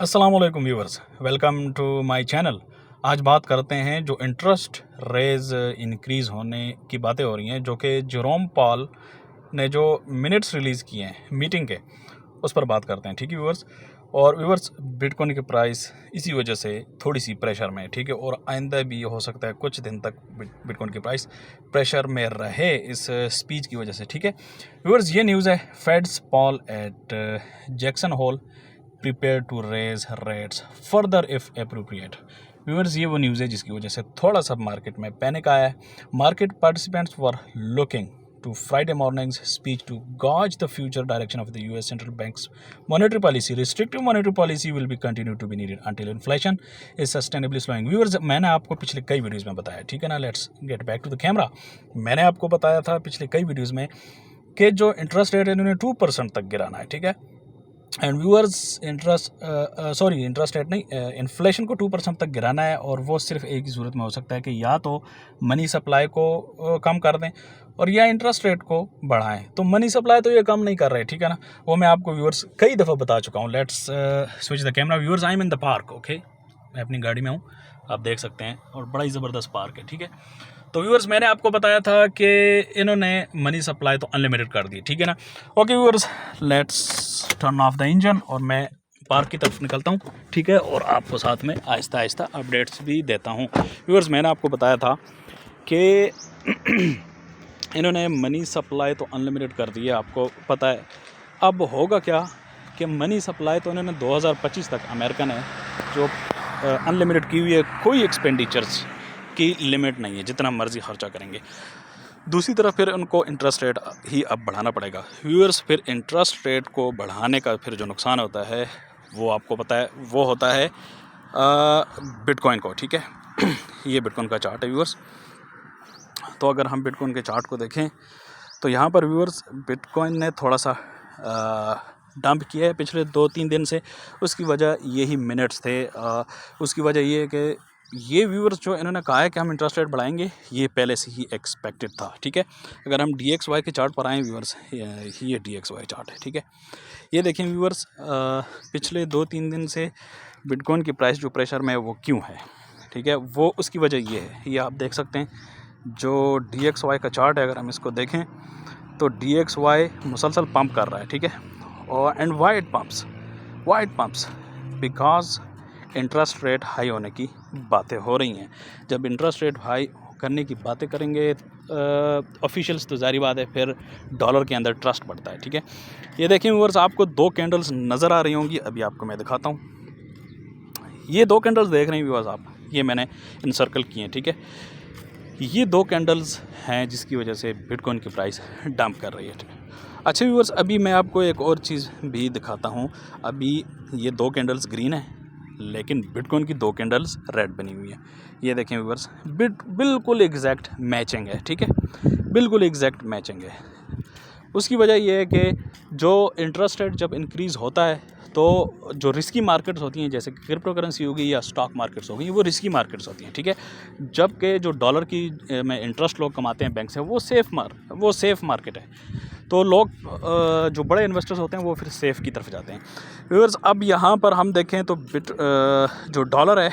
अस्सलाम वालेकुम viewers, welcome to my channel. आज बात करते हैं जो इंटरेस्ट रेज इंक्रीज़ होने की बातें हो रही हैं, जो कि जेरोम पॉल ने जो मिनट्स रिलीज़ किए हैं मीटिंग के, उस पर बात करते हैं। ठीक है व्यूवर्स। और व्यूवर्स, बिटकॉइन की प्राइस इसी वजह से थोड़ी सी प्रेशर में है। ठीक है, और आइंदा भी हो सकता है कुछ दिन तक बिटकॉइन की प्राइस प्रेशर में रहे इस स्पीच की वजह से। ठीक है व्यूवर्स, ये न्यूज़ है Fed's Powell at Jackson Hole prepare to raise rates further if appropriate. Viewers, ये वो न्यूज़ है जिसकी वजह से थोड़ा सा मार्केट में पैनिक आया है। Market participants were looking to Friday morning's speech to gauge the future direction of the US central bank's monetary policy. Restrictive monetary policy will be continued to be needed until inflation is sustainably slowing. Viewers, मैंने आपको पिछले कई videos में बताया, ठीक है ना। Let's get back to the camera. मैंने आपको बताया था पिछले कई वीडियोज़ में कि जो इंटरेस्ट रेट है इन्होंने 2% तक गिराना है। ठीक है, एंड व्यूअर्स, इंटरेस्ट रेट नहीं, इन्फ्लेशन को 2% तक गिराना है। और वो सिर्फ एक ही सूरत में हो सकता है कि या तो मनी सप्लाई को कम कर दें और या इंटरेस्ट रेट को बढ़ाएं। तो मनी सप्लाई तो ये कम नहीं कर रहे, ठीक है ना। वो मैं आपको व्यूअर्स कई दफ़ा बता चुका हूँ। Let's switch the camera. Viewers, I am in the park. Okay, मैं अपनी गाड़ी में हूँ, आप देख सकते हैं, और बड़ा ही ज़बरदस्त पार्क है। ठीक है, तो व्यूअर्स, मैंने आपको बताया था कि इन्होंने मनी सप्लाई तो अनलिमिटेड कर दी, ठीक है ना। Okay viewers, let's turn off the engine और मैं पार्क की तरफ निकलता हूँ। ठीक है, और आपको साथ में आहिस्ता आहिस्ता अपडेट्स भी देता हूँ। व्यूअर्स, मैंने आपको बताया था कि इन्होंने मनी सप्लाई तो अनलिमिटेड कर दी है। आपको पता है अब होगा क्या कि मनी सप्लाई तो इन्होंने 2025 तक अमेरिका ने जो अनलिमिटेड की हुई है, कोई एक्सपेंडिचर्स की लिमिट नहीं है, जितना मर्जी खर्चा करेंगे। दूसरी तरफ फिर उनको इंटरेस्ट रेट ही अब बढ़ाना पड़ेगा। व्यूअर्स, फिर इंटरेस्ट रेट को बढ़ाने का फिर जो नुकसान होता है वो आपको पता है, वो होता है बिटकॉइन को। ठीक है, ये बिटकॉइन का चार्ट है व्यूअर्स। तो अगर हम बिटकॉइन के चार्ट को देखें तो यहाँ पर व्यूअर्स बिटकॉइन ने थोड़ा सा डंप किया है पिछले 2-3 दिन से। उसकी वजह यही मिनट्स थे। उसकी वजह ये है कि ये व्यूअर्स जो इन्होंने कहा है कि हम इंटरेस्ट रेट बढ़ाएंगे, ये पहले से ही एक्सपेक्टेड था। ठीक है, अगर हम DXY के चार्ट पर आएँ व्यूअर्स, ये DXY चार्ट है। ठीक है, ये देखें व्यूअर्स, पिछले 2-3 दिन से बिटकॉइन की प्राइस जो प्रेशर में है वो क्यों है। ठीक है, वो उसकी वजह ये है, ये आप देख सकते हैं जो DXY का चार्ट है। अगर हम इसको देखें तो DXY मुसलसल पंप कर रहा है। ठीक है, और and white pumps because interest rate high होने की बातें हो रही हैं। जब इंटरेस्ट रेट हाई करने की बातें करेंगे ऑफिशियल्स, तो जारी बात है फिर डॉलर के अंदर ट्रस्ट बढ़ता है। ठीक है, ये देखें व्यूअर्स, आपको 2 कैंडल्स नज़र आ रही होंगी, अभी आपको मैं दिखाता हूँ। ये 2 कैंडल्स देख रहे हैं व्यूअर्स आप, ये मैंने इनसर्कल किए हैं। ठीक है, ये 2 कैंडल्स हैं जिसकी वजह से बिटकॉइन की प्राइस डंप कर रही है। अच्छा व्यूअर्स, अभी मैं आपको एक और चीज़ भी दिखाता हूँ। अभी ये 2 कैंडल्स ग्रीन है, लेकिन बिटकॉइन की 2 कैंडल्स रेड बनी हुई है। ये देखें व्यूअर्स, बिल्कुल एग्जैक्ट मैचिंग है। ठीक है, बिल्कुल एग्जैक्ट मैचिंग है। उसकी वजह यह है कि जो इंटरेस्ट रेट जब इंक्रीज़ होता है तो जो रिस्की मार्केट्स होती हैं, जैसे क्रिप्टो करेंसी होगी या स्टॉक मार्केट्स होगी, वो रिस्की मार्केट्स होती हैं। ठीक है, जबकि जो डॉलर की में इंटरेस्ट लोग कमाते हैं बैंक से, वो सेफ़ मार्केट है। तो लोग जो बड़े इन्वेस्टर्स होते हैं वो फिर सेफ़ की तरफ जाते हैं। व्यूअर्स, अब यहाँ पर हम देखें तो जो डॉलर है,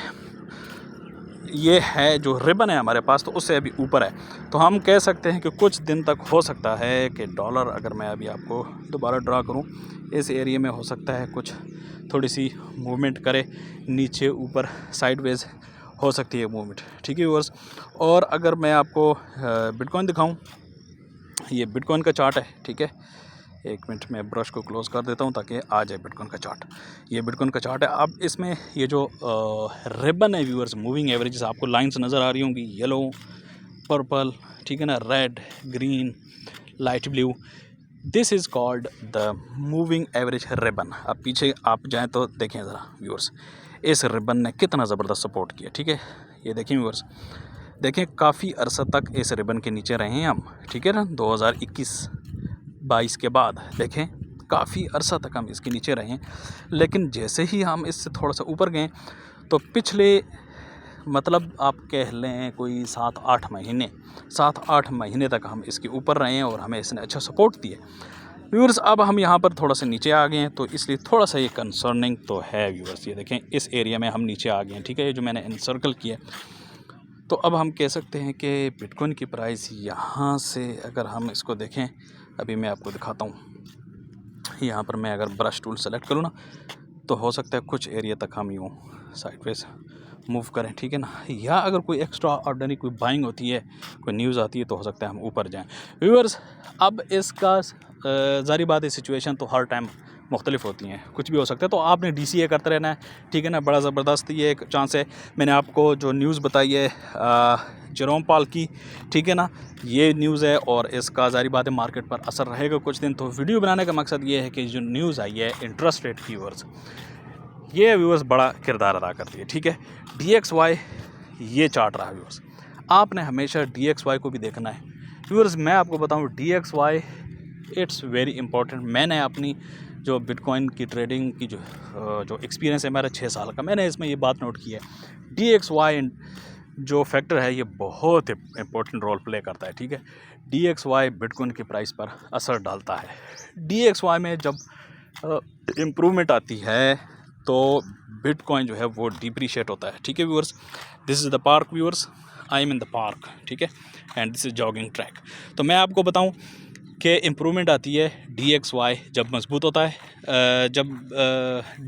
ये है जो रिबन है हमारे पास, तो उससे अभी ऊपर है। तो हम कह सकते हैं कि कुछ दिन तक हो सकता है कि डॉलर, अगर मैं अभी आपको दोबारा ड्रा करूं, इस एरिया में हो सकता है कुछ थोड़ी सी मूवमेंट करे, नीचे ऊपर साइडवेज हो सकती है मूवमेंट। ठीक है व्यूअर्स, और अगर मैं आपको बिटकॉइन दिखाऊं, ये बिटकॉइन का चार्ट है। ठीक है, एक मिनट में ब्रश को क्लोज़ कर देता हूँ ताकि आ जाए बिटकॉइन का चार्ट। ये बिटकॉइन का चार्ट है। अब इसमें ये जो रिबन है व्यूअर्स, मूविंग एवरेजेस, आपको लाइंस नज़र आ रही होंगी, येलो, पर्पल, ठीक है ना, red, green, light blue. This is called the moving average ribbon. अब पीछे आप जाएँ तो देखें ज़रा व्यूअर्स, इस रिबन ने कितना ज़बरदस्त सपोर्ट किया। ठीक है, ये देखें व्यूअर्स, देखें काफ़ी अरसा तक इस रिबन के नीचे रहे हैं हम। ठीक है ना, 2021-22 के बाद देखें काफ़ी अरसा तक हम इसके नीचे रहे हैं, लेकिन जैसे ही हम इससे थोड़ा सा ऊपर गए तो पिछले, मतलब आप कह लें कोई 7-8 महीने तक हम इसके ऊपर रहे हैं और हमें इसने अच्छा सपोर्ट दिया। व्यूअर्स अब हम यहाँ पर थोड़ा सा नीचे आ गए हैं, तो इसलिए थोड़ा सा ये कंसर्निंग तो है व्यूअर्स। ये देखें इस एरिया में हम नीचे आ गए हैं, ठीक है, ये जो मैंने इनसर्कल किया। तो अब हम कह सकते हैं कि बिटकॉइन की प्राइस यहाँ से अगर हम इसको देखें, अभी मैं आपको दिखाता हूँ। यहाँ पर मैं अगर ब्रश टूल सेलेक्ट करूँ ना, तो हो सकता है कुछ एरिया तक हम यूँ साइडवेज मूव करें, ठीक है ना। या अगर कोई एक्स्ट्रा ऑर्डिनरी कोई बाइंग होती है, कोई न्यूज़ आती है, तो हो सकता है हम ऊपर जाएं। व्यूअर्स अब इसका ज़ाहिर बात है सिचुएशन तो हर टाइम मुख्तलिफ होती हैं, कुछ भी हो सकता है, तो आपने DCA करते रहना है, ठीक है ना। बड़ा ज़बरदस्त ये एक चांस है। मैंने आपको जो न्यूज़ बताई है जेरोम पाल की, ठीक है ना, ये न्यूज़ है और इसका ज़ाहिर बात है मार्केट पर असर रहेगा कुछ दिन। तो वीडियो बनाने का मकसद ये है कि जो न्यूज़ आई है इंटरेस्ट रेट की व्यूअर्स, ये व्यूअर्स बड़ा किरदार अदा करती है, ठीक है। DXY ये चार्ट रहा व्यूअर्स, आपने हमेशा DXY को भी देखना है व्यूअर्स। मैं आपको बताऊँ DXY इट्स वेरी इंपॉर्टेंट। मैंने अपनी जो बिटकॉइन की ट्रेडिंग की जो एक्सपीरियंस है मेरा 6 साल का, मैंने इसमें ये बात नोट की है, DXY जो फैक्टर है ये बहुत इंपॉर्टेंट रोल प्ले करता है, ठीक है। DXY बिटकॉइन की प्राइस पर असर डालता है। DXY में जब इम्प्रूवमेंट आती है तो बिटकॉइन जो है वो डिप्रीशिएट होता है, ठीक है viewers. This is the park viewers, I am in the park, ठीक है, and this is jogging track. तो मैं आपको बताऊं कि इम्प्रूवमेंट आती है DXY जब मजबूत होता है, जब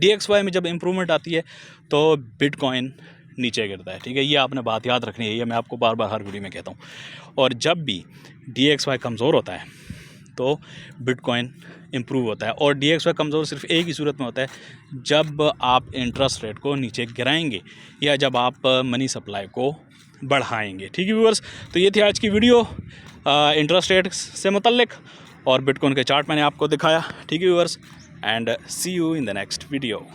DXY में जब इम्प्रूवमेंट आती है तो बिटकॉइन नीचे गिरता है, ठीक है। ये आपने बात याद रखनी है, ये मैं आपको बार बार हर वीडियो में कहता हूँ। और जब भी DXY कमज़ोर होता है तो बिटकॉइन इम्प्रूव होता है। और DXY कमज़ोर सिर्फ एक ही सूरत में होता है, जब आप इंटरेस्ट रेट को नीचे गिराएंगे या जब आप मनी सप्लाई को बढ़ाएंगे, ठीक है व्यूअर्स। तो ये थी आज की वीडियो इंटरेस्ट रेट से मुतल्लिक, और बिटकॉइन के चार्ट मैंने आपको दिखाया, ठीक है viewers. And see you in the next video.